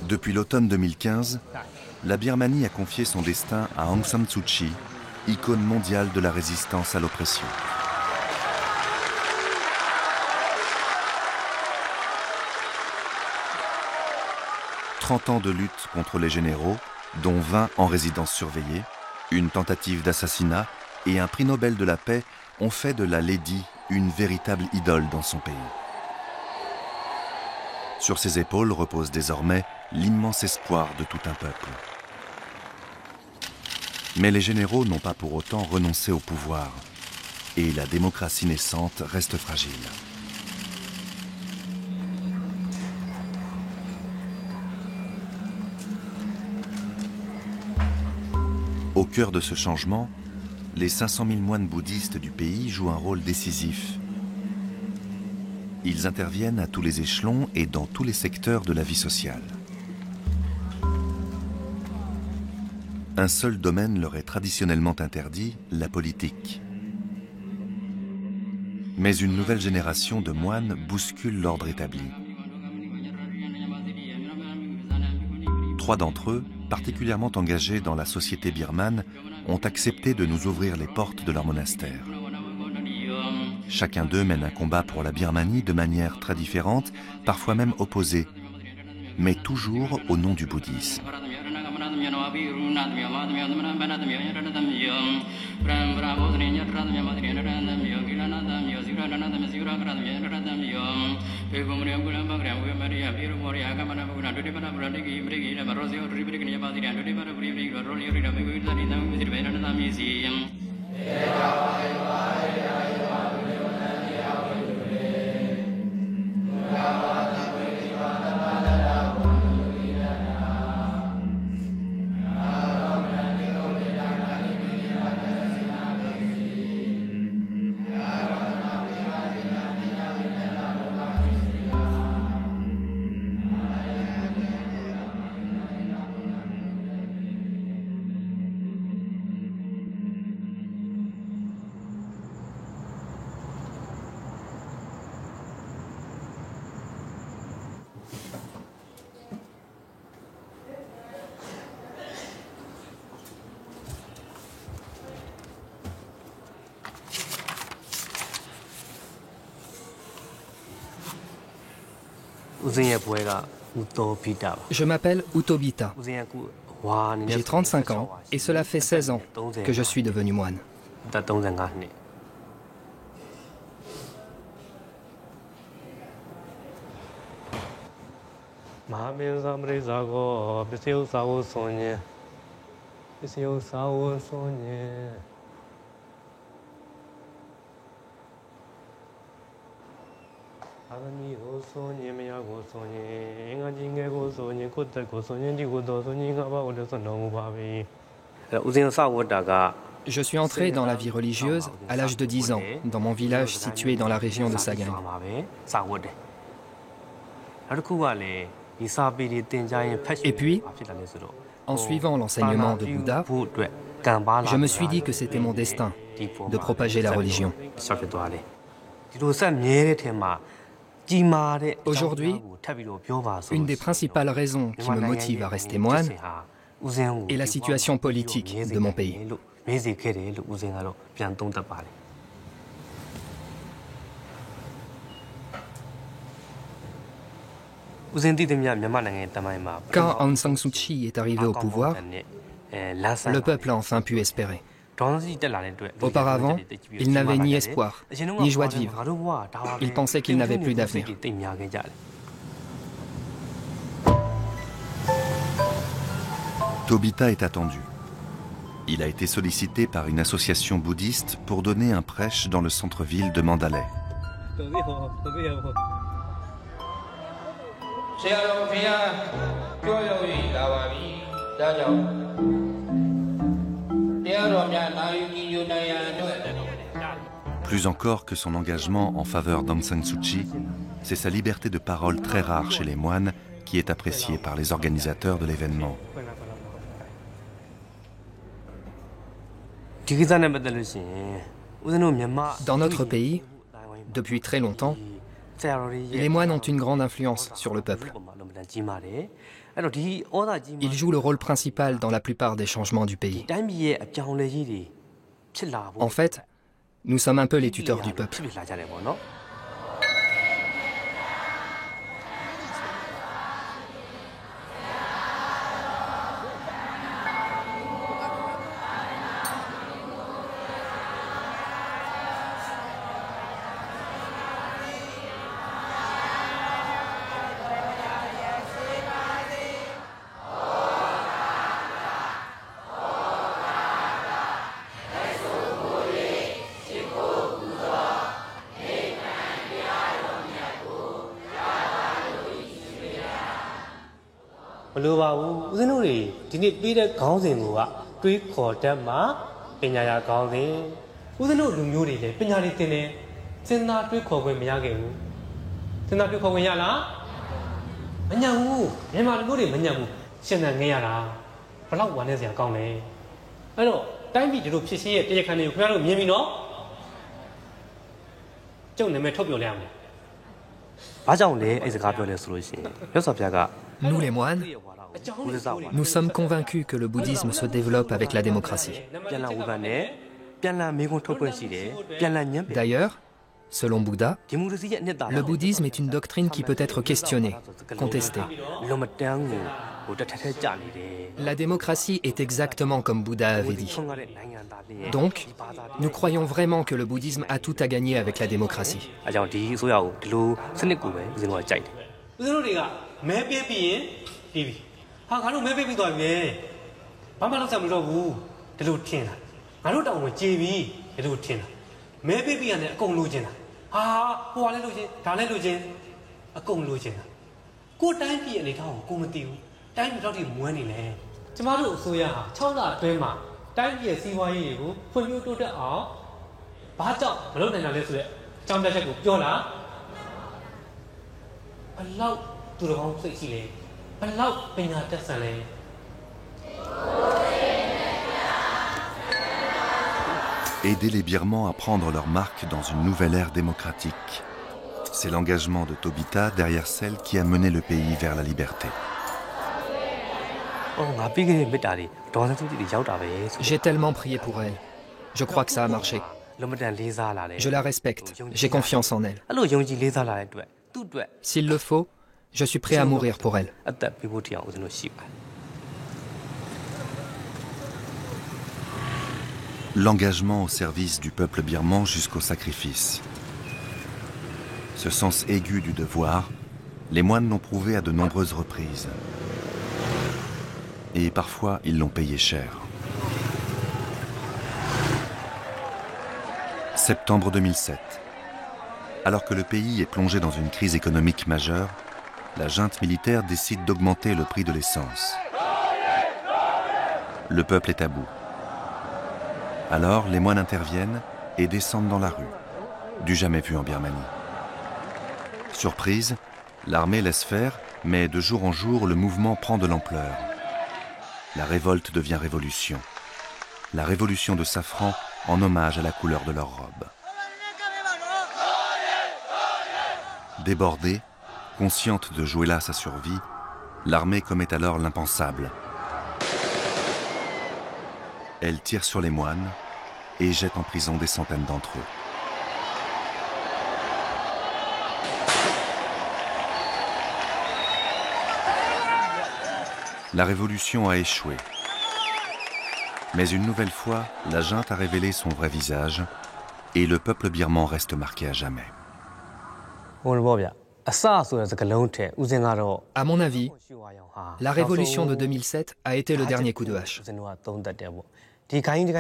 Depuis l'automne 2015, la Birmanie a confié son destin à Aung San Suu Kyi, icône mondiale de la résistance à l'oppression. « 30 ans de lutte contre les généraux, dont 20 en résidence surveillée, une tentative d'assassinat et un prix Nobel de la paix ont fait de la Lady une véritable idole dans son pays. Sur ses épaules repose désormais l'immense espoir de tout un peuple. Mais les généraux n'ont pas pour autant renoncé au pouvoir, et la démocratie naissante reste fragile. Au cœur de ce changement, les 500 000 moines bouddhistes du pays jouent un rôle décisif. Ils interviennent à tous les échelons et dans tous les secteurs de la vie sociale. Un seul domaine leur est traditionnellement interdit, la politique. Mais une nouvelle génération de moines bouscule l'ordre établi. 3 d'entre eux, particulièrement engagés dans la société birmane, ont accepté de nous ouvrir les portes de leur monastère. Chacun d'eux mène un combat pour la Birmanie de manière très différente, parfois même opposée, mais toujours au nom du bouddhisme. Je m'appelle Utobita. J'ai 35 ans et cela fait 16 ans que je suis devenu moine. Je suis entré dans la vie religieuse à l'âge de 10 ans, dans mon village situé dans la région de Sagaing. Et puis, en suivant l'enseignement de Bouddha, je me suis dit que c'était mon destin de propager la religion. Aujourd'hui, une des principales raisons qui me motive à rester moine est la situation politique de mon pays. Quand Aung San Suu Kyi est arrivé au pouvoir, le peuple a enfin pu espérer. Auparavant, il n'avait ni espoir, ni joie de vivre. Il pensait qu'il n'avait plus d'avenir. Tobita est attendu. Il a été sollicité par une association bouddhiste pour donner un prêche dans le centre-ville de Mandalay. Plus encore que son engagement en faveur d'Aung San Suu Kyi, c'est sa liberté de parole très rare chez les moines qui est appréciée par les organisateurs de l'événement. Dans notre pays, depuis très longtemps, les moines ont une grande influence sur le peuple. Ils jouent le rôle principal dans la plupart des changements du pays. En fait, nous sommes un peu les tuteurs du peuple. Nous les moines, nous sommes convaincus que le bouddhisme se développe avec la démocratie. D'ailleurs, selon Bouddha, le bouddhisme est une doctrine qui peut être questionnée, contestée. La démocratie est exactement comme Bouddha avait dit. Donc, nous croyons vraiment que le bouddhisme a tout à gagner avec la démocratie. Aider les Birmans à prendre leur marque dans une nouvelle ère démocratique. C'est l'engagement de Tobita derrière celle qui a mené le pays vers la liberté. J'ai tellement prié pour elle. Je crois que ça a marché. Je la respecte. J'ai confiance en elle. S'il le faut, je suis prêt à mourir pour elle. L'engagement au service du peuple birman jusqu'au sacrifice. Ce sens aigu du devoir, les moines l'ont prouvé à de nombreuses reprises. Et parfois, ils l'ont payé cher. Septembre 2007. Alors que le pays est plongé dans une crise économique majeure, la junte militaire décide d'augmenter le prix de l'essence. Le peuple est à bout. Alors, les moines interviennent et descendent dans la rue, du jamais vu en Birmanie. Surprise, l'armée laisse faire, mais de jour en jour, le mouvement prend de l'ampleur. La révolte devient révolution. La révolution de safran en hommage à la couleur de leur robe. Débordée, consciente de jouer là sa survie, l'armée commet alors l'impensable. Elle tire sur les moines et jette en prison des centaines d'entre eux. La révolution a échoué. Mais une nouvelle fois, la junte a révélé son vrai visage et le peuple birman reste marqué à jamais. À mon avis, la révolution de 2007 a été le dernier coup de hache.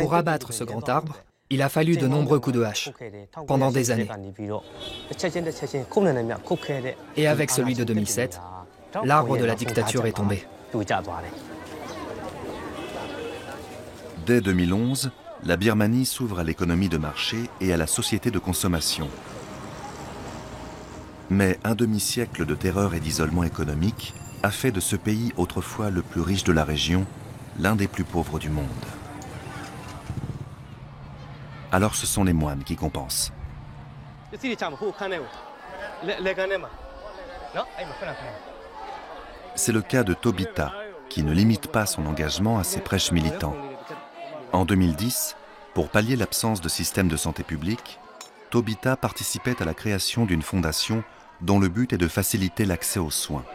Pour abattre ce grand arbre, il a fallu de nombreux coups de hache, pendant des années. Et avec celui de 2007, l'arbre de la dictature est tombé. Dès 2011, la Birmanie s'ouvre à l'économie de marché et à la société de consommation. Mais un demi-siècle de terreur et d'isolement économique a fait de ce pays autrefois le plus riche de la région, l'un des plus pauvres du monde. Alors ce sont les moines qui compensent. C'est le cas de Tobita, qui ne limite pas son engagement à ses prêches militants. En 2010, pour pallier l'absence de système de santé publique, Tobita participait à la création d'une fondation dont le but est de faciliter l'accès aux soins.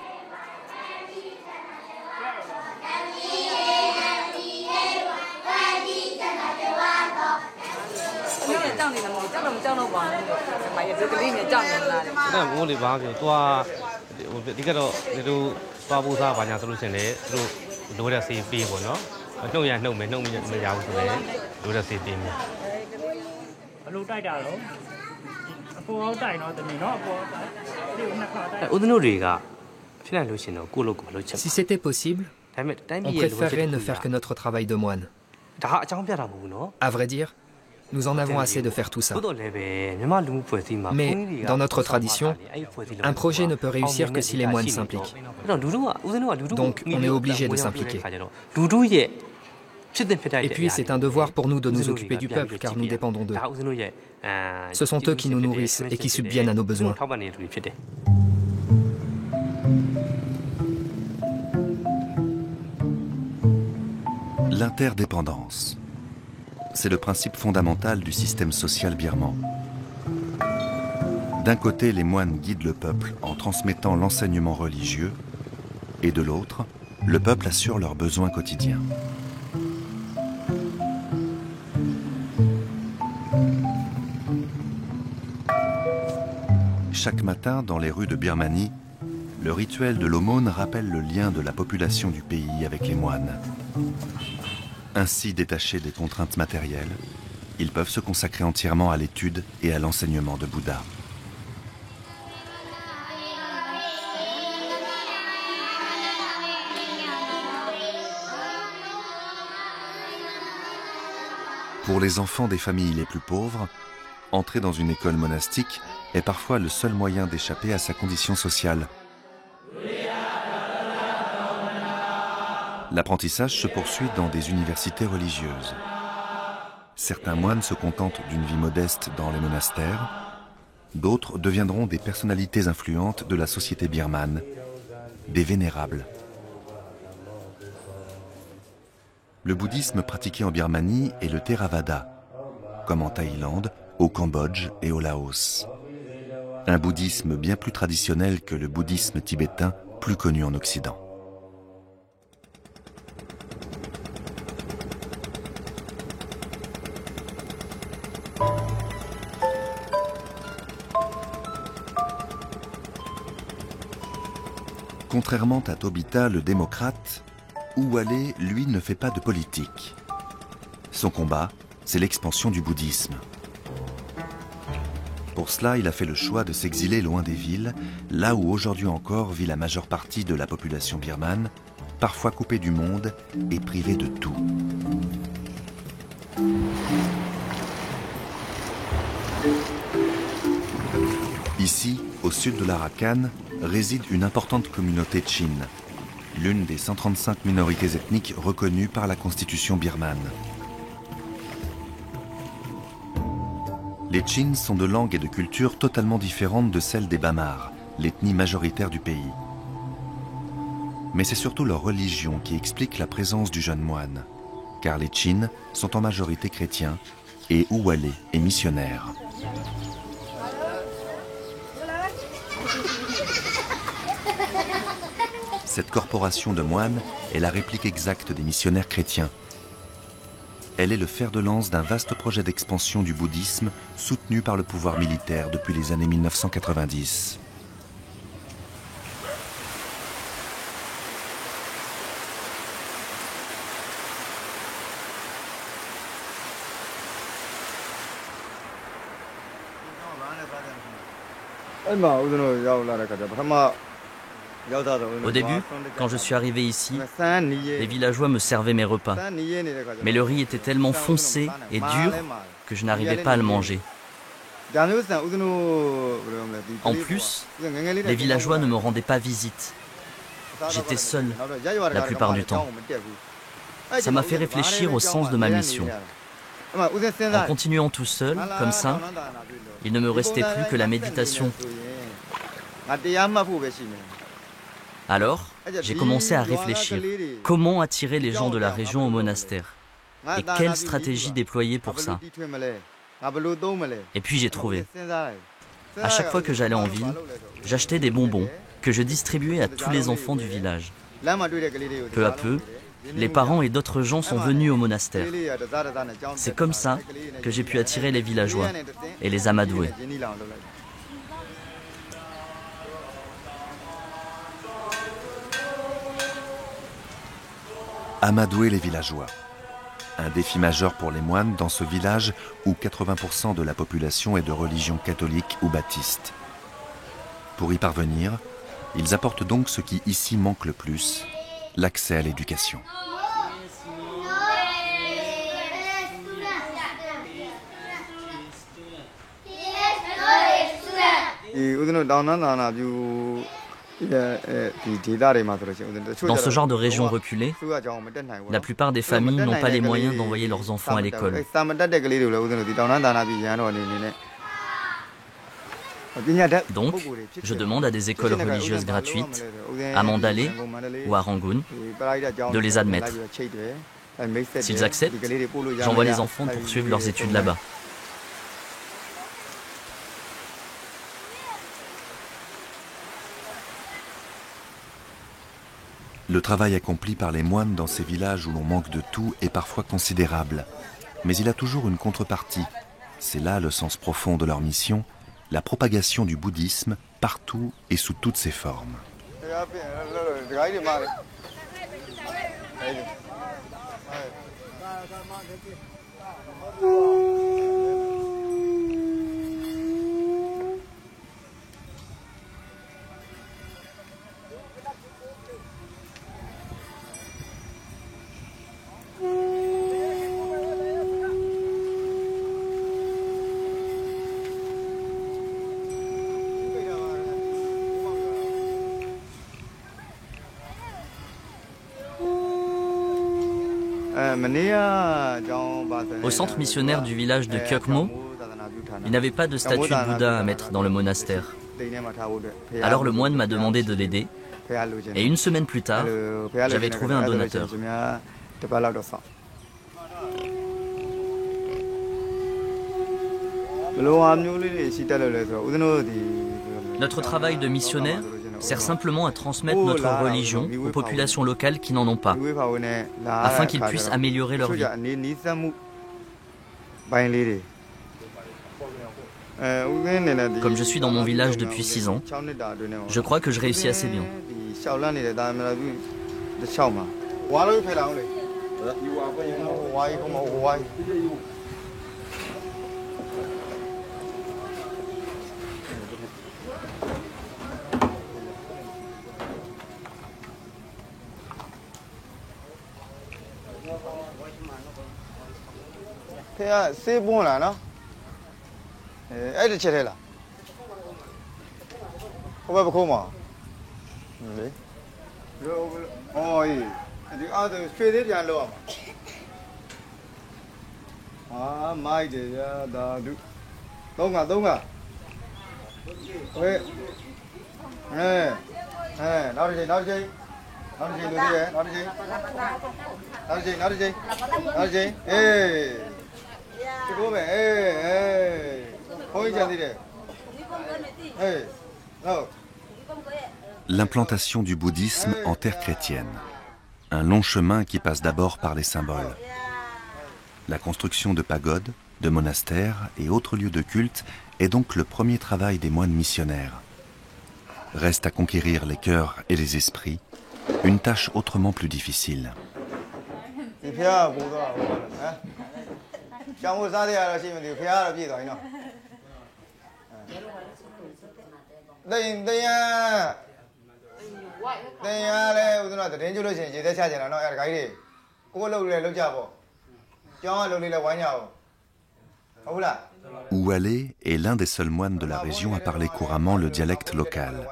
Si c'était possible, on préférerait ne faire que notre travail de moine. À vrai dire, nous en avons assez de faire tout ça. Mais dans notre tradition, un projet ne peut réussir que si les moines s'impliquent. Donc on est obligé de s'impliquer. Et puis c'est un devoir pour nous de nous occuper du peuple car nous dépendons d'eux. Ce sont eux qui nous nourrissent et qui subviennent à nos besoins. L'interdépendance. C'est le principe fondamental du système social birman. D'un côté, les moines guident le peuple en transmettant l'enseignement religieux, et de l'autre, le peuple assure leurs besoins quotidiens. Chaque matin, dans les rues de Birmanie, le rituel de l'aumône rappelle le lien de la population du pays avec les moines. Ainsi détachés des contraintes matérielles, ils peuvent se consacrer entièrement à l'étude et à l'enseignement de Bouddha. Pour les enfants des familles les plus pauvres, entrer dans une école monastique est parfois le seul moyen d'échapper à sa condition sociale. L'apprentissage se poursuit dans des universités religieuses. Certains moines se contentent d'une vie modeste dans les monastères, d'autres deviendront des personnalités influentes de la société birmane, des vénérables. Le bouddhisme pratiqué en Birmanie est le Theravada, comme en Thaïlande, au Cambodge et au Laos. Un bouddhisme bien plus traditionnel que le bouddhisme tibétain, plus connu en Occident. Contrairement à Tobita, le démocrate, Uwale, lui, ne fait pas de politique. Son combat, c'est l'expansion du bouddhisme. Pour cela, il a fait le choix de s'exiler loin des villes, là où aujourd'hui encore vit la majeure partie de la population birmane, parfois coupée du monde et privée de tout. Ici, au sud de l'Arakan, réside une importante communauté Chin, l'une des 135 minorités ethniques reconnues par la constitution birmane. Les Chin sont de langue et de culture totalement différentes de celles des Bamar, l'ethnie majoritaire du pays. Mais c'est surtout leur religion qui explique la présence du jeune moine, car les Chin sont en majorité chrétiens et Uwale est missionnaire. Cette corporation de moines est la réplique exacte des missionnaires chrétiens. Elle est le fer de lance d'un vaste projet d'expansion du bouddhisme soutenu par le pouvoir militaire depuis les années 1990. Au début, quand je suis arrivé ici, les villageois me servaient mes repas. Mais le riz était tellement foncé et dur que je n'arrivais pas à le manger. En plus, les villageois ne me rendaient pas visite. J'étais seul la plupart du temps. Ça m'a fait réfléchir au sens de ma mission. En continuant tout seul, comme ça, il ne me restait plus que la méditation. Alors, j'ai commencé à réfléchir. Comment attirer les gens de la région au monastère? Et quelle stratégie déployer pour ça? Et puis j'ai trouvé. À chaque fois que j'allais en ville, j'achetais des bonbons que je distribuais à tous les enfants du village. Peu à peu, les parents et d'autres gens sont venus au monastère. C'est comme ça que j'ai pu attirer les villageois et les amadouer. Amadouer les villageois. Un défi majeur pour les moines dans ce village où 80% de la population est de religion catholique ou baptiste. Pour y parvenir, ils apportent donc ce qui ici manque le plus, l'accès à l'éducation. Dans ce genre de région reculée, la plupart des familles n'ont pas les moyens d'envoyer leurs enfants à l'école. Donc, je demande à des écoles religieuses gratuites, à Mandalay ou à Rangoon, de les admettre. S'ils acceptent, j'envoie les enfants poursuivre leurs études là-bas. Le travail accompli par les moines dans ces villages où l'on manque de tout est parfois considérable. Mais il a toujours une contrepartie. C'est là le sens profond de leur mission, la propagation du bouddhisme partout et sous toutes ses formes. Au centre missionnaire du village de Kyokmo, il n'avait pas de statue de Bouddha à mettre dans le monastère. Alors le moine m'a demandé de l'aider, et une semaine plus tard, j'avais trouvé un donateur. Notre travail de missionnaire sert simplement à transmettre notre religion aux populations locales qui n'en ont pas, afin qu'ils puissent améliorer leur vie. Comme je suis dans mon village depuis 6 ans, je crois que je réussis assez bien. C'est bon là, non? Elle est là. On va comment? Oh oui. Ah, de fêter bien là. Ah, mai de ya da du. Donc à. Oui. Nào đi. Nào đi. L'implantation du bouddhisme en terre chrétienne. Un long chemin qui passe d'abord par les symboles. La construction de pagodes, de monastères et autres lieux de culte est donc le premier travail des moines missionnaires. Reste à conquérir les cœurs et les esprits, une tâche autrement plus difficile. Oualé est l'un des seuls moines de la région à parler couramment le dialecte local.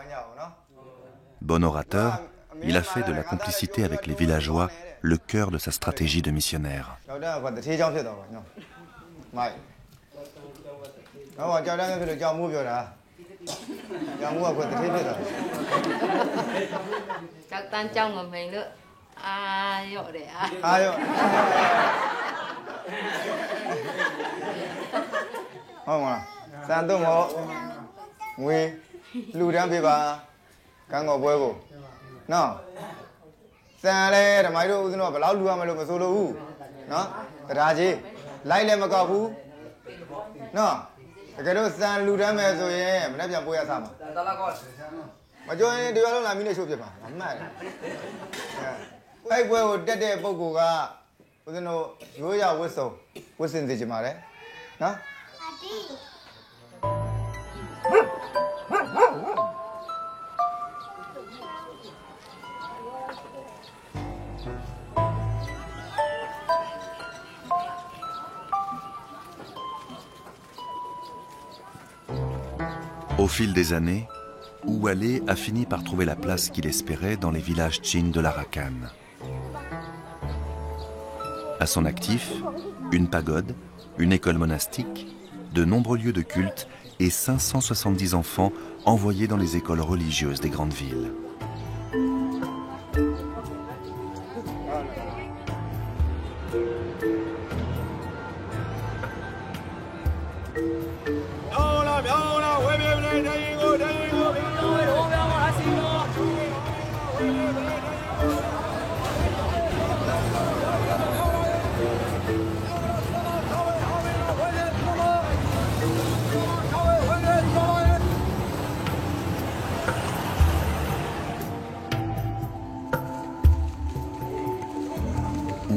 Bon orateur, il a fait de la complicité avec les villageois le cœur de sa stratégie de missionnaire. Non, c'est un lait, de maïro, ou non, bah là, l'ouah, mais le solo ou, non, raji, là il est ma cabou, non, cái đó sang lưu đám mà rồi em, nãy giờ bôi à sao mà cho nên điều đó là mình để chụp chứ mà, không phải, cái bôi đẹp đẹp bôi cô cả, cái nó rồi giờ bôi sâu, bôi xin gì chứ mà đấy, nó. Au fil des années, Oualé a fini par trouver la place qu'il espérait dans les villages Chin de l'Arakan. À son actif, une pagode, une école monastique, de nombreux lieux de culte et 570 enfants envoyés dans les écoles religieuses des grandes villes.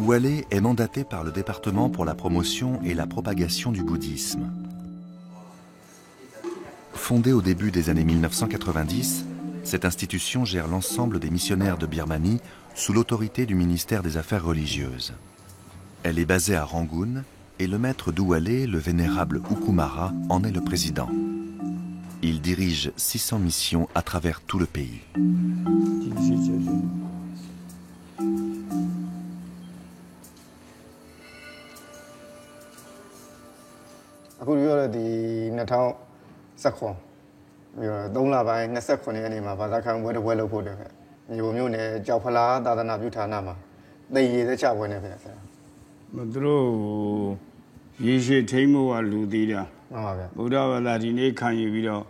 Oualé est mandaté par le département pour la promotion et la propagation du bouddhisme. Fondée au début des années 1990, cette institution gère l'ensemble des missionnaires de Birmanie sous l'autorité du ministère des Affaires religieuses. Elle est basée à Rangoon et le maître d'Oualé, le vénérable Ukumara, en est le président. Il dirige 600 missions à travers tout le pays. Aku juga di Natal Sakho, dong lah bay Nasakho ni ani mah bahasa kang buat buat lau pun deh. Nyu ni jauh pala dah nak buat tanah mah, dah ye dah cakap buat ni pun. Betul, ye sih temu walu dia. Budak walau di ni kan ye bila,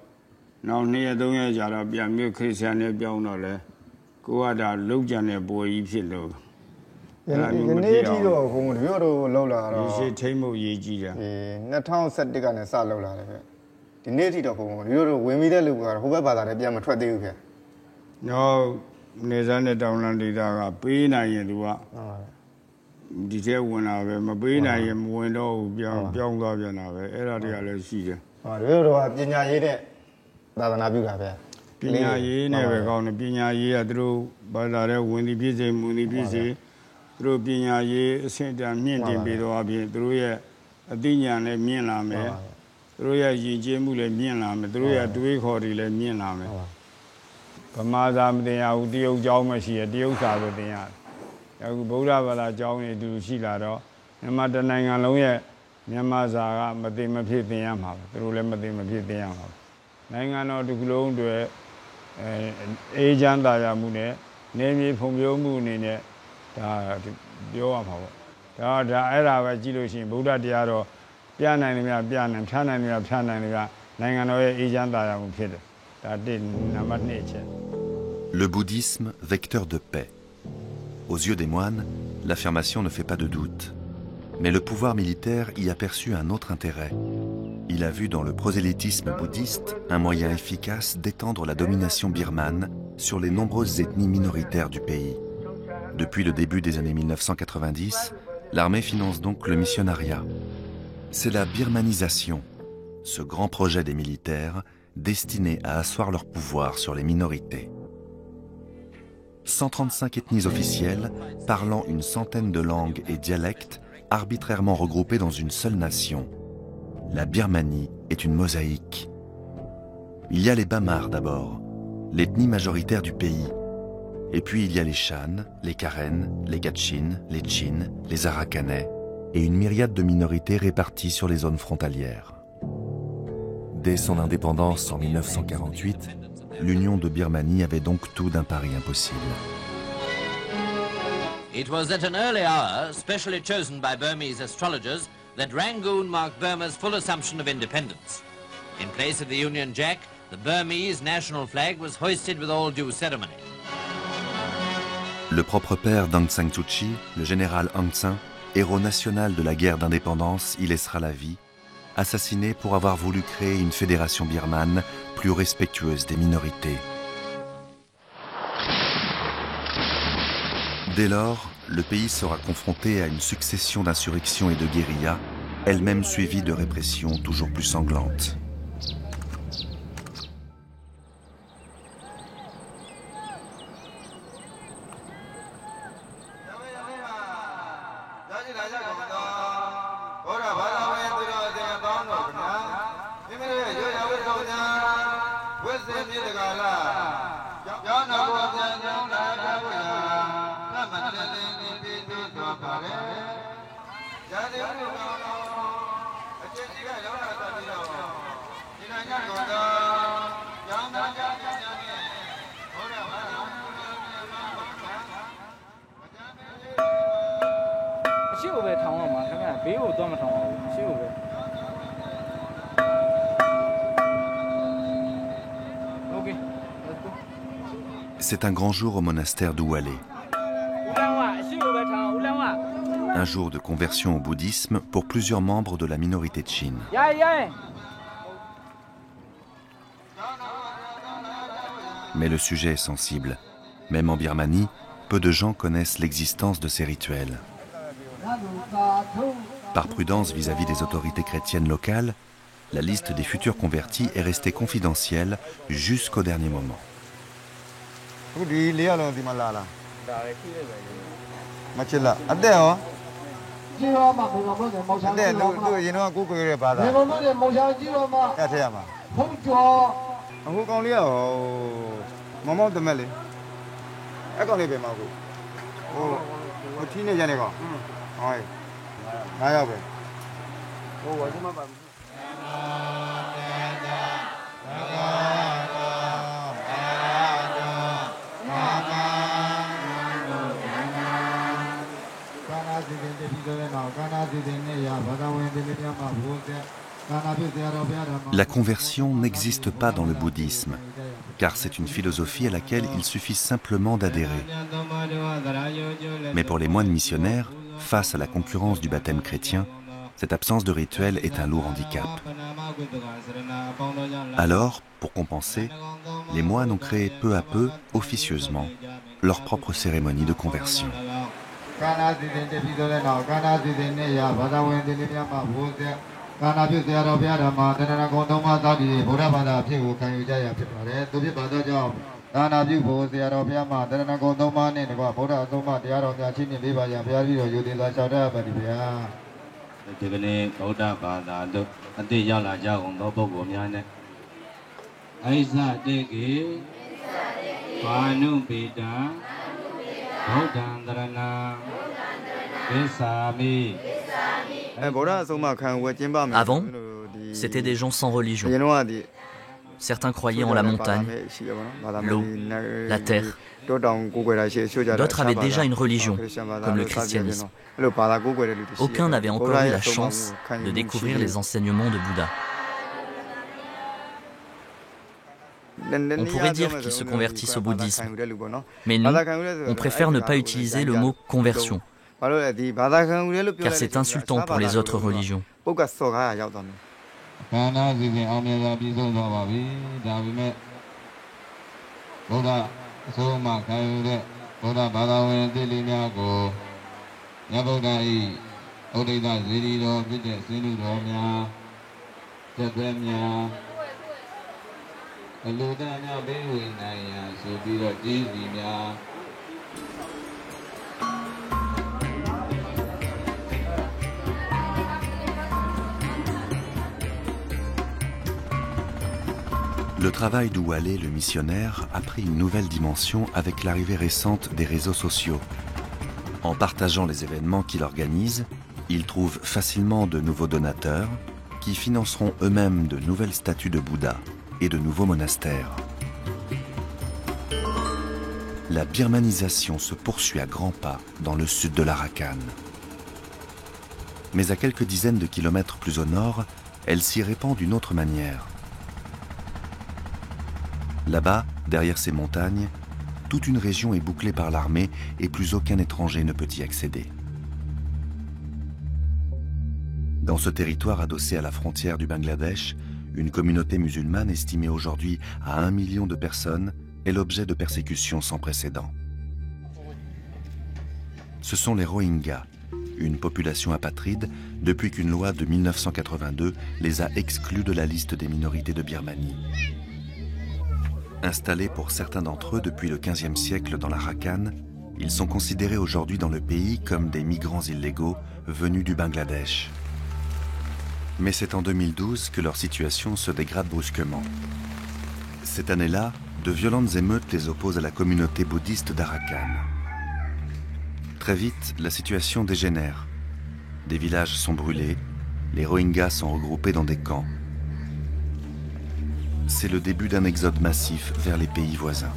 nak ni ada orang cara biar mio Kristian ni biar orang le, ku ada lujan ni boleh ipin lo. Ini juga kong dia tu lau lah. Ye sih temu ye je. Natal sedih kan sah lau lah. Ini tidak kong dia tu wemi dah lau kan, hubat pada dia macam tu juga. No, nezane tahun nanti dah apa naya dua. Di sini mana be, apa naya mungkin dah biar dah biar nabe. Era dia le sih. Dia tu pinya ye ni, dah nak juga be. Pinya ye ni be kau ni pinya ye adru, pada ada undi bisi, undi bisi. Terus pinya ye sedang minti bedo abi, terus ya adinya le min lame, terus ya jemu le min lame, terus ya dua kori le min lame. Pemadam dia udiu jauh masih dia usah dia. Aku bola bala jauh ni dulu sila ro. Memang ada nengan lalu ya, memang saya mati mati dia mah, terus le mati mati dia mah. Nengan orang dulu tu ejan dah mune, nemi pembiu mune ni. Dah dia apa? Dah era baju lusin, budak dia ro, piana ni dia piana, piana ni dia piana ni dia, nengan orang ejan dah mungkin. Dah di nama ni je. Le bouddhisme, vecteur de paix. Aux yeux des moines, l'affirmation ne fait pas de doute. Mais le pouvoir militaire y a perçu un autre intérêt. Il a vu dans le prosélytisme bouddhiste un moyen efficace d'étendre la domination birmane sur les nombreuses ethnies minoritaires du pays. Depuis le début des années 1990, l'armée finance donc le missionnariat. C'est la birmanisation, ce grand projet des militaires destiné à asseoir leur pouvoir sur les minorités. 135 ethnies officielles, parlant une centaine de langues et dialectes, arbitrairement regroupées dans une seule nation. La Birmanie est une mosaïque. Il y a les Bamars d'abord, l'ethnie majoritaire du pays. Et puis il y a les Shan, les Karen, les Gatchin, les Chin, les Arakanais, et une myriade de minorités réparties sur les zones frontalières. Dès son indépendance en 1948, l'Union de Birmanie avait donc tout d'un pari impossible. It was at an early hour, specially chosen by Burmese astrologers, that Rangoon marked Burma's full assumption of independence. In place of the Union Jack, the Burmese national flag was hoisted with all due ceremony. Le propre père d'Aung San Suu Kyi, le général Aung San, héros national de la guerre d'indépendance, y laissera la vie, assassiné pour avoir voulu créer une fédération birmane plus respectueuse des minorités. Dès lors, le pays sera confronté à une succession d'insurrections et de guérillas, elles-mêmes suivies de répressions toujours plus sanglantes. C'est un grand jour au monastère d'Oualé. Un jour de conversion au bouddhisme pour plusieurs membres de la minorité Chin. Mais le sujet est sensible. Même en Birmanie, peu de gens connaissent l'existence de ces rituels. Par prudence vis-à-vis des autorités chrétiennes locales, la liste des futurs convertis est restée confidentielle jusqu'au dernier moment. La conversion n'existe pas dans le bouddhisme, car c'est une philosophie à laquelle il suffit simplement d'adhérer. Mais pour les moines missionnaires, face à la concurrence du baptême chrétien, cette absence de rituel est un lourd handicap. Alors, pour compenser, les moines ont créé peu à peu, officieusement, leur propre cérémonie de conversion. Avant, c'était des gens sans religion. Certains croyaient en la montagne, l'eau, la terre. D'autres avaient déjà une religion, comme le christianisme. Aucun n'avait encore eu la chance de découvrir les enseignements de Bouddha. On pourrait dire qu'ils se convertissent au bouddhisme, mais nous, on préfère ne pas utiliser le mot « conversion », car c'est insultant pour les autres religions. Le travail d'Oualé, le missionnaire, a pris une nouvelle dimension avec l'arrivée récente des réseaux sociaux. En partageant les événements qu'il organise, il trouve facilement de nouveaux donateurs qui financeront eux-mêmes de nouvelles statues de Bouddha et de nouveaux monastères. La birmanisation se poursuit à grands pas dans le sud de l'Arakan. Mais à quelques dizaines de kilomètres plus au nord, elle s'y répand d'une autre manière. Là-bas, derrière ces montagnes, toute une région est bouclée par l'armée et plus aucun étranger ne peut y accéder. Dans ce territoire adossé à la frontière du Bangladesh, une communauté musulmane estimée aujourd'hui à 1 million de personnes est l'objet de persécutions sans précédent. Ce sont les Rohingyas, une population apatride depuis qu'une loi de 1982 les a exclus de la liste des minorités de Birmanie. Installés pour certains d'entre eux depuis le XVe siècle dans l'Arakan, ils sont considérés aujourd'hui dans le pays comme des migrants illégaux venus du Bangladesh. Mais c'est en 2012 que leur situation se dégrade brusquement. Cette année-là, de violentes émeutes les opposent à la communauté bouddhiste d'Arakan. Très vite, la situation dégénère. Des villages sont brûlés, les Rohingyas sont regroupés dans des camps. C'est le début d'un exode massif vers les pays voisins.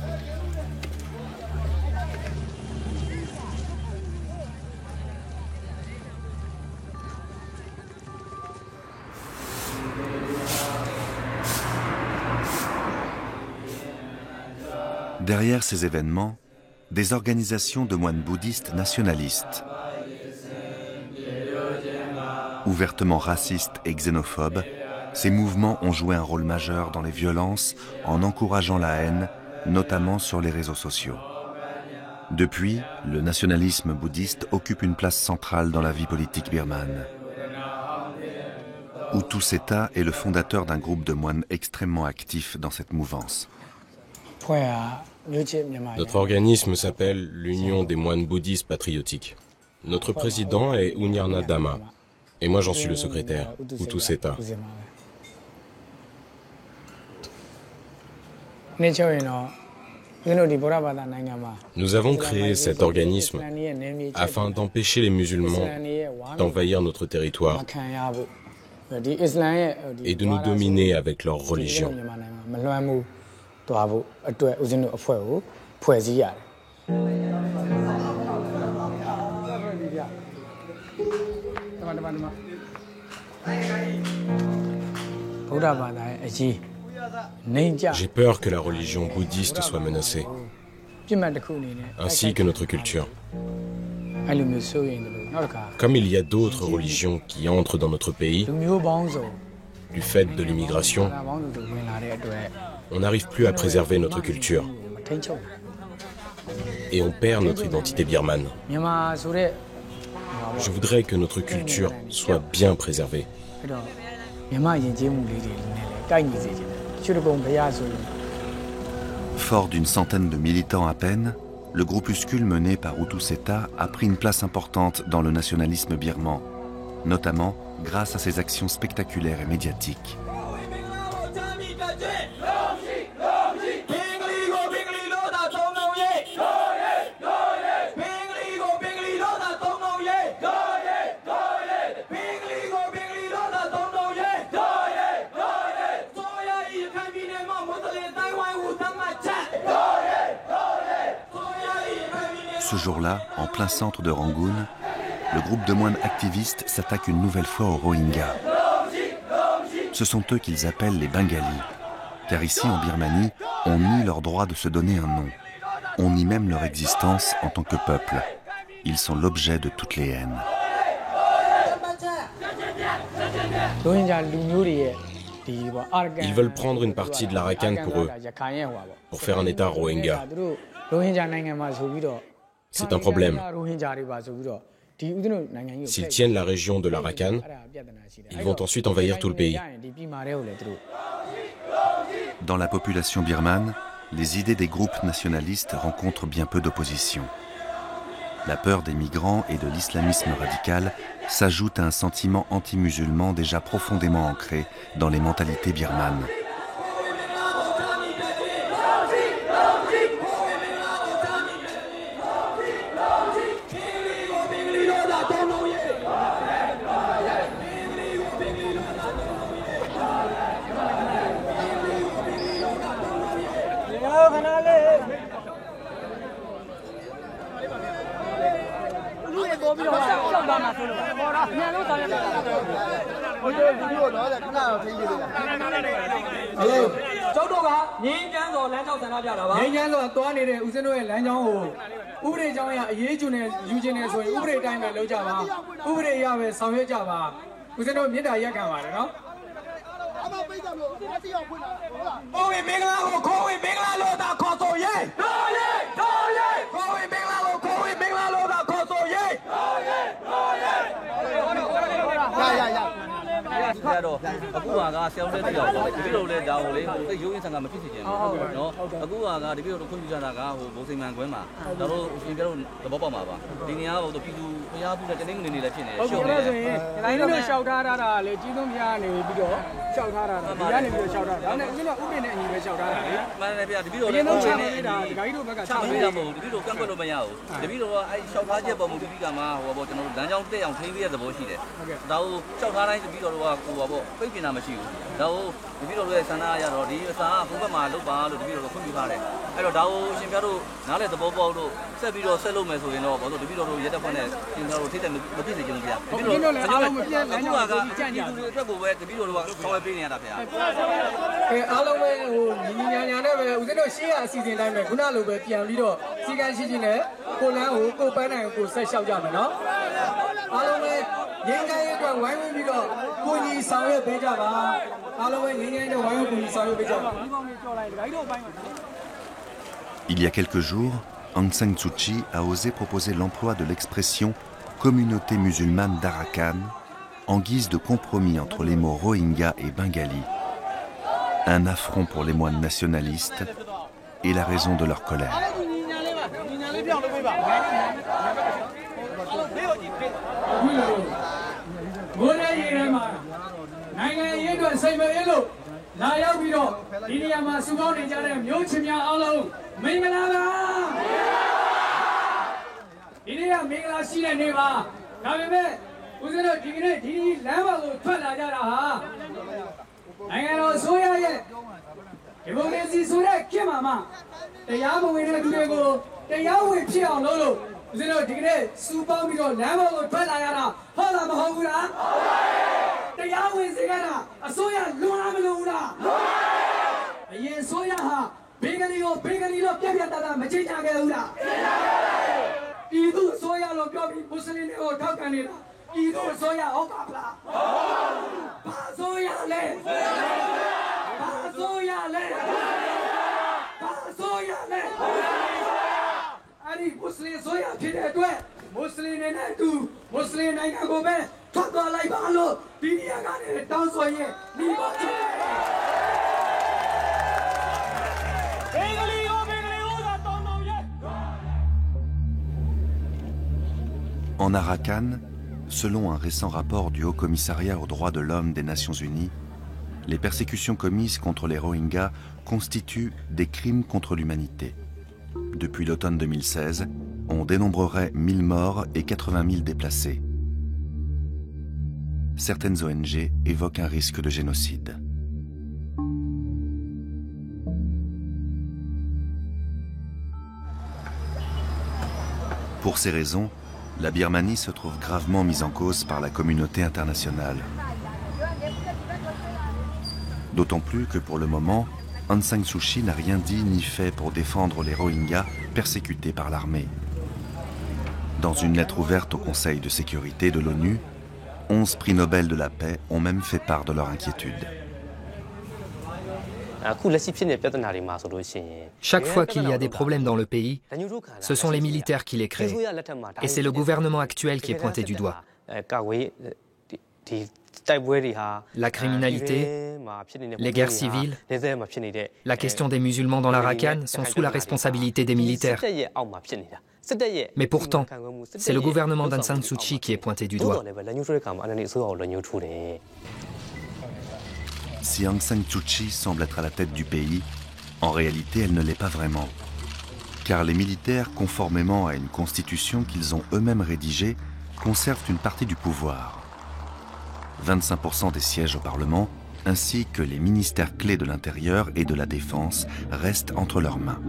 Derrière ces événements, des organisations de moines bouddhistes nationalistes, ouvertement racistes et xénophobes, ces mouvements ont joué un rôle majeur dans les violences en encourageant la haine, notamment sur les réseaux sociaux. Depuis, le nationalisme bouddhiste occupe une place centrale dans la vie politique birmane. Hutu Seta est le fondateur d'un groupe de moines extrêmement actifs dans cette mouvance. Notre organisme s'appelle l'Union des moines bouddhistes patriotiques. Notre président est Unyarna Dhamma, et moi j'en suis le secrétaire, Hutu Seta. Nous avons créé cet organisme afin d'empêcher les musulmans d'envahir notre territoire et de nous dominer avec leur religion. J'ai peur que la religion bouddhiste soit menacée, ainsi que notre culture. Comme il y a d'autres religions qui entrent dans notre pays, du fait de l'immigration, on n'arrive plus à préserver notre culture. Et on perd notre identité birmane. Je voudrais que notre culture soit bien préservée. Fort d'une centaine de militants à peine, le groupuscule mené par Hutu Seta a pris une place importante dans le nationalisme birman, notamment grâce à ses actions spectaculaires et médiatiques. Ce jour-là, en plein centre de Rangoon, le groupe de moines activistes s'attaque une nouvelle fois aux Rohingyas. Ce sont eux qu'ils appellent les Bengalis, car ici en Birmanie, on nie leur droit de se donner un nom. On nie même leur existence en tant que peuple. Ils sont l'objet de toutes les haines. Ils veulent prendre une partie de l'Arakan pour eux, pour faire un État Rohingya. C'est un problème. S'ils tiennent la région de l'Arakan, ils vont ensuite envahir tout le pays. Dans la population birmane, les idées des groupes nationalistes rencontrent bien peu d'opposition. La peur des migrants et de l'islamisme radical s'ajoute à un sentiment anti-musulman déjà profondément ancré dans les mentalités birmanes. Il y a quelques jours, Aung San Suu Kyi a osé proposer l'emploi de l'expression « communauté musulmane d'Arakan » en guise de compromis entre les mots Rohingya et Bengali, un affront pour les moines nationalistes et la raison de leur colère. En Arakan, selon un récent rapport du Haut-Commissariat aux droits de l'homme des Nations Unies, les persécutions commises contre les Rohingyas constituent des crimes contre l'humanité. Depuis l'automne 2016, on dénombrerait 1000 morts et 80 000 déplacés. Certaines ONG évoquent un risque de génocide. Pour ces raisons, la Birmanie se trouve gravement mise en cause par la communauté internationale. D'autant plus que pour le moment, Aung San Suu Kyi n'a rien dit ni fait pour défendre les Rohingyas persécutés par l'armée. Dans une lettre ouverte au Conseil de sécurité de l'ONU, 11 prix Nobel de la paix ont même fait part de leur inquiétude. Chaque fois qu'il y a des problèmes dans le pays, ce sont les militaires qui les créent. Et c'est le gouvernement actuel qui est pointé du doigt. La criminalité, les guerres civiles, la question des musulmans dans l'Arakan sont sous la responsabilité des militaires. Mais pourtant, c'est le gouvernement d'Aung San Suu Kyi qui est pointé du doigt. Si Aung San Suu Kyi semble être à la tête du pays, en réalité elle ne l'est pas vraiment. Car les militaires, conformément à une constitution qu'ils ont eux-mêmes rédigée, conservent une partie du pouvoir. 25% des sièges au Parlement, ainsi que les ministères clés de l'Intérieur et de la Défense, restent entre leurs mains.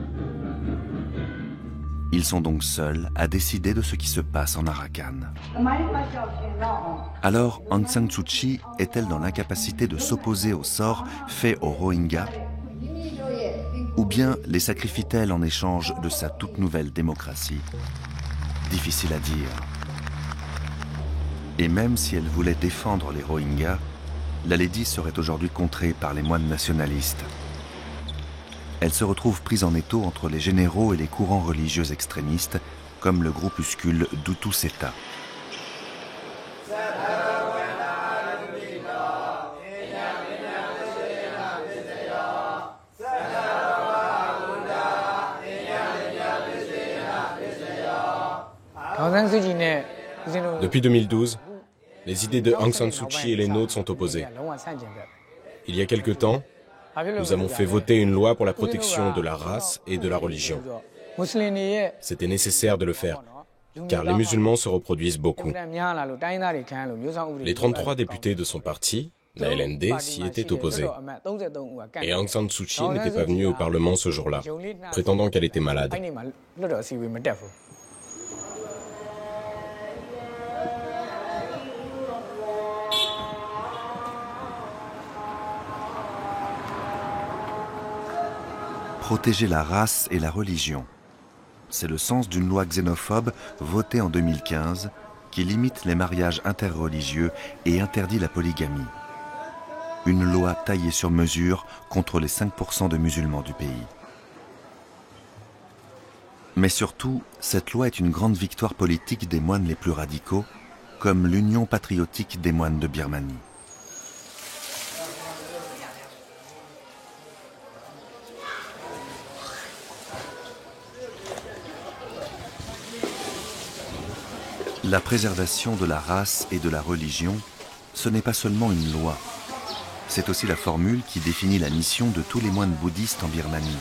Ils sont donc seuls à décider de ce qui se passe en Arakan. Alors, Aung San Suu Kyi est-elle dans l'incapacité de s'opposer au sort fait aux Rohingyas? Ou bien les sacrifie-t-elle en échange de sa toute nouvelle démocratie? Difficile à dire. Et même si elle voulait défendre les Rohingyas, la Lady serait aujourd'hui contrée par les moines nationalistes. Elle se retrouve prise en étau entre les généraux et les courants religieux extrémistes, comme le groupuscule Duttu Seta. Depuis 2012, les idées de Aung San Suu Kyi et les nôtres sont opposées. Il y a quelque temps, nous avons fait voter une loi pour la protection de la race et de la religion. C'était nécessaire de le faire, car les musulmans se reproduisent beaucoup. Les 33 députés de son parti, la LND, s'y étaient opposés. Et Aung San Suu Kyi n'était pas venue au Parlement ce jour-là, prétendant qu'elle était malade. Protéger la race et la religion. C'est le sens d'une loi xénophobe votée en 2015 qui limite les mariages interreligieux et interdit la polygamie. Une loi taillée sur mesure contre les 5% de musulmans du pays. Mais surtout, cette loi est une grande victoire politique des moines les plus radicaux, comme l'Union patriotique des moines de Birmanie. La préservation de la race et de la religion, ce n'est pas seulement une loi. C'est aussi la formule qui définit la mission de tous les moines bouddhistes en Birmanie.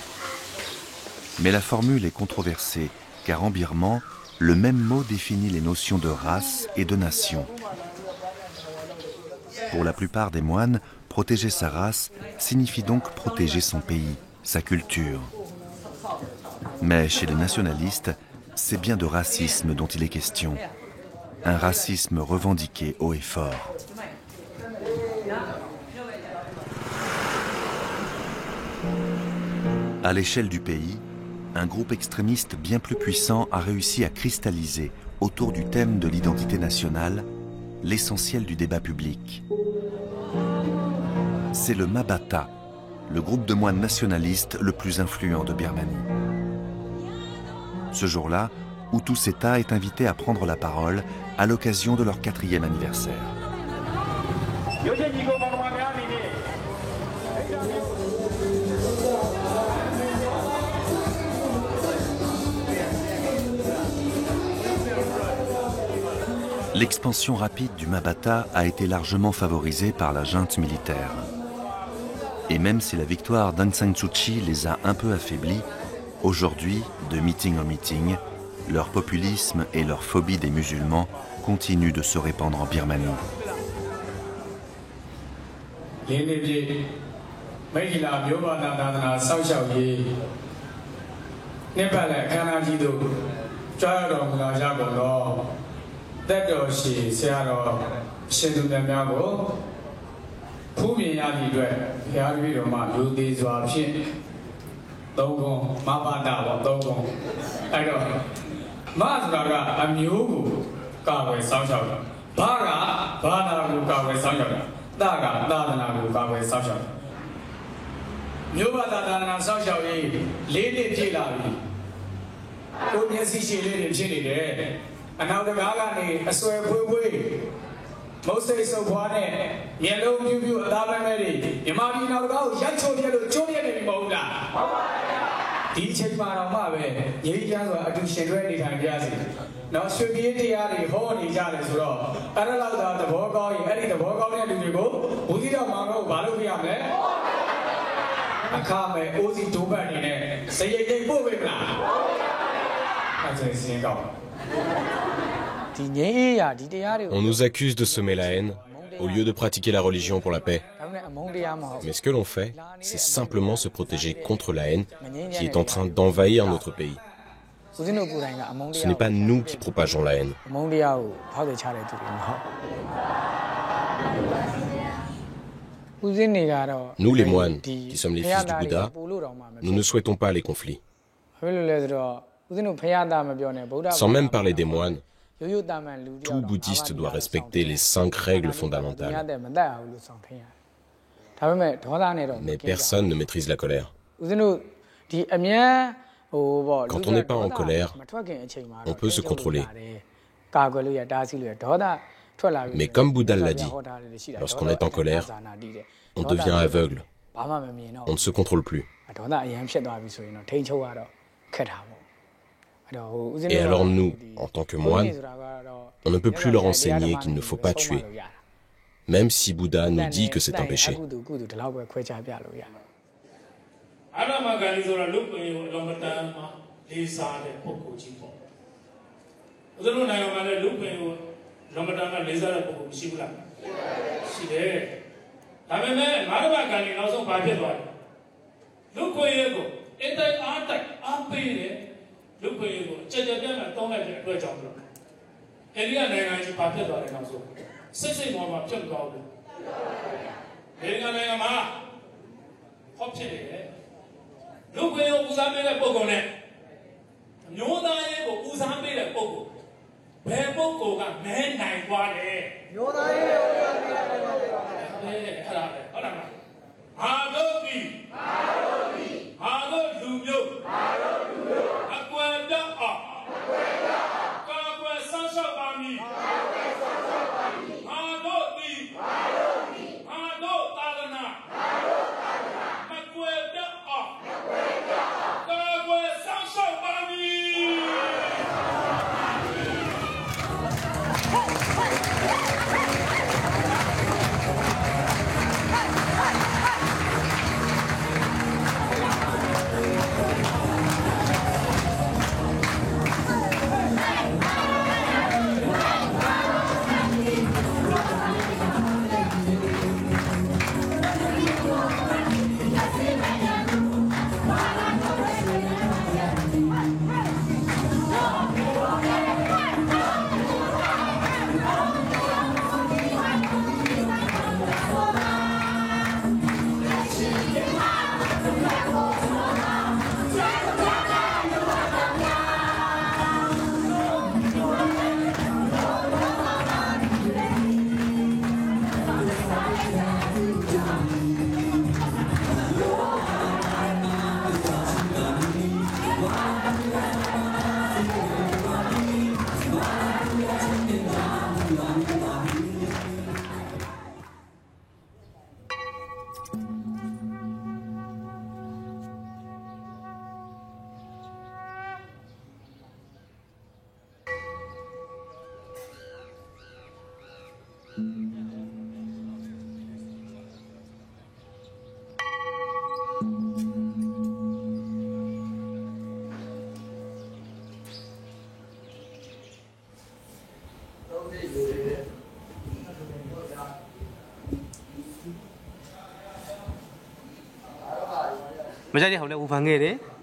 Mais la formule est controversée, car en birman, le même mot définit les notions de race et de nation. Pour la plupart des moines, protéger sa race signifie donc protéger son pays, sa culture. Mais chez les nationalistes, c'est bien de racisme dont il est question. Un racisme revendiqué haut et fort. À l'échelle du pays, un groupe extrémiste bien plus puissant a réussi à cristalliser, autour du thème de l'identité nationale, l'essentiel du débat public. C'est le Mabata, le groupe de moines nationalistes le plus influent de Birmanie. Ce jour-là, Duttu Seta est invité à prendre la parole à l'occasion de leur 4e anniversaire. L'expansion rapide du Mabata a été largement favorisée par la junte militaire. Et même si la victoire d'Aung San Suu Kyi les a un peu affaiblis, aujourd'hui, de meeting en meeting, leur populisme et leur phobie des musulmans continuent de se répandre en Birmanie. On nous accuse de semer la haine au lieu de pratiquer la religion pour la paix. Mais ce que l'on fait, c'est simplement se protéger contre la haine qui est en train d'envahir notre pays. Ce n'est pas nous qui propageons la haine. Nous, les moines, qui sommes les fils du Bouddha, nous ne souhaitons pas les conflits. Sans même parler des moines, tout bouddhiste doit respecter les 5 règles fondamentales. Mais personne ne maîtrise la colère. Quand on n'est pas en colère, on peut se contrôler. Mais comme Bouddha l'a dit, lorsqu'on est en colère, on devient aveugle. On ne se contrôle plus. Et alors nous, en tant que moines, on ne peut plus leur enseigner qu'il ne faut pas tuer, même si Bouddha nous dit que c'est un péché.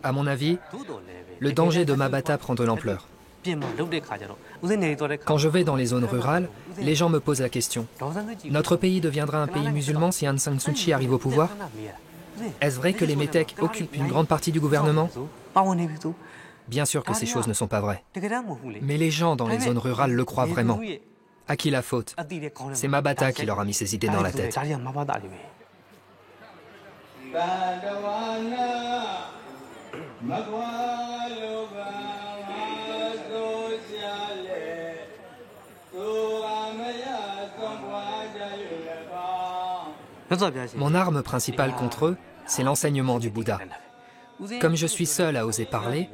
À mon avis, le danger de Mabata prend de l'ampleur. Quand je vais dans les zones rurales, les gens me posent la question. Notre pays deviendra un pays musulman si Aung San Suu Kyi arrive au pouvoir? Est-ce vrai que les métèques occupent une grande partie du gouvernement? Bien sûr que ces choses ne sont pas vraies. Mais les gens dans les zones rurales le croient vraiment. À qui la faute? C'est Mabata qui leur a mis ces idées dans la tête. Mon arme principale contre eux, c'est l'enseignement du Bouddha. Comme je suis seul à oser parler,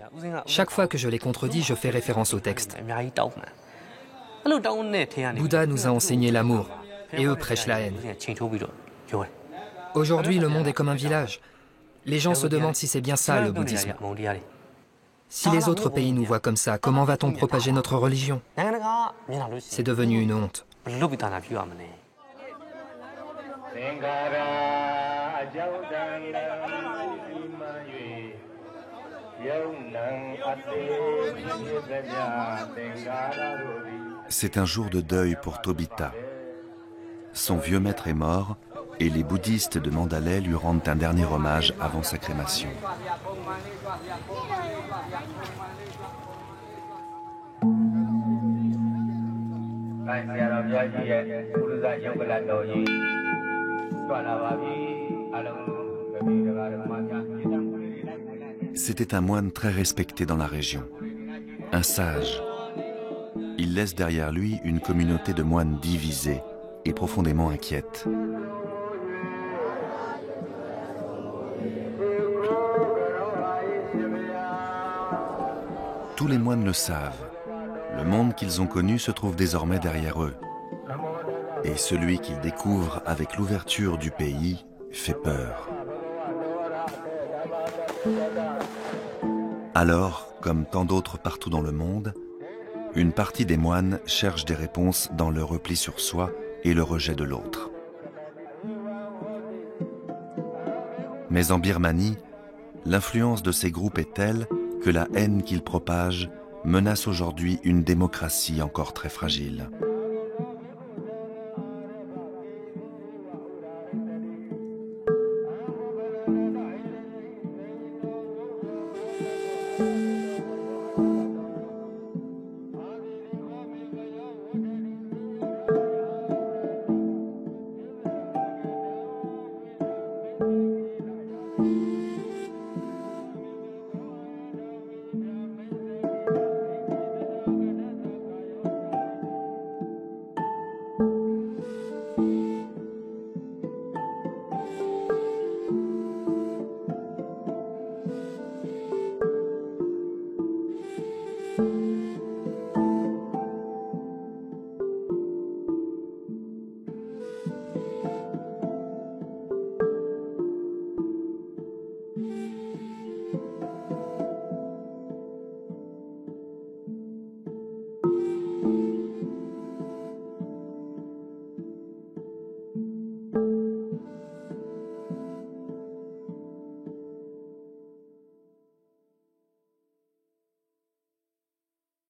chaque fois que je les contredis, je fais référence au texte. Bouddha nous a enseigné l'amour, et eux prêchent la haine. Aujourd'hui, le monde est comme un village. Les gens se demandent si c'est bien ça, le bouddhisme. Si les autres pays nous voient comme ça, comment va-t-on propager notre religion? C'est devenu une honte. C'est un jour de deuil pour Tobita. Son vieux maître est mort et les bouddhistes de Mandalay lui rendent un dernier hommage avant sa crémation. C'était un moine très respecté dans la région, un sage. Il laisse derrière lui une communauté de moines divisés et profondément inquiète. Tous les moines le savent. Le monde qu'ils ont connu se trouve désormais derrière eux. Et celui qu'ils découvrent avec l'ouverture du pays fait peur. Alors, comme tant d'autres partout dans le monde, une partie des moines cherche des réponses dans le repli sur soi et le rejet de l'autre. Mais en Birmanie, l'influence de ces groupes est telle que la haine qu'ils propagent menace aujourd'hui une démocratie encore très fragile.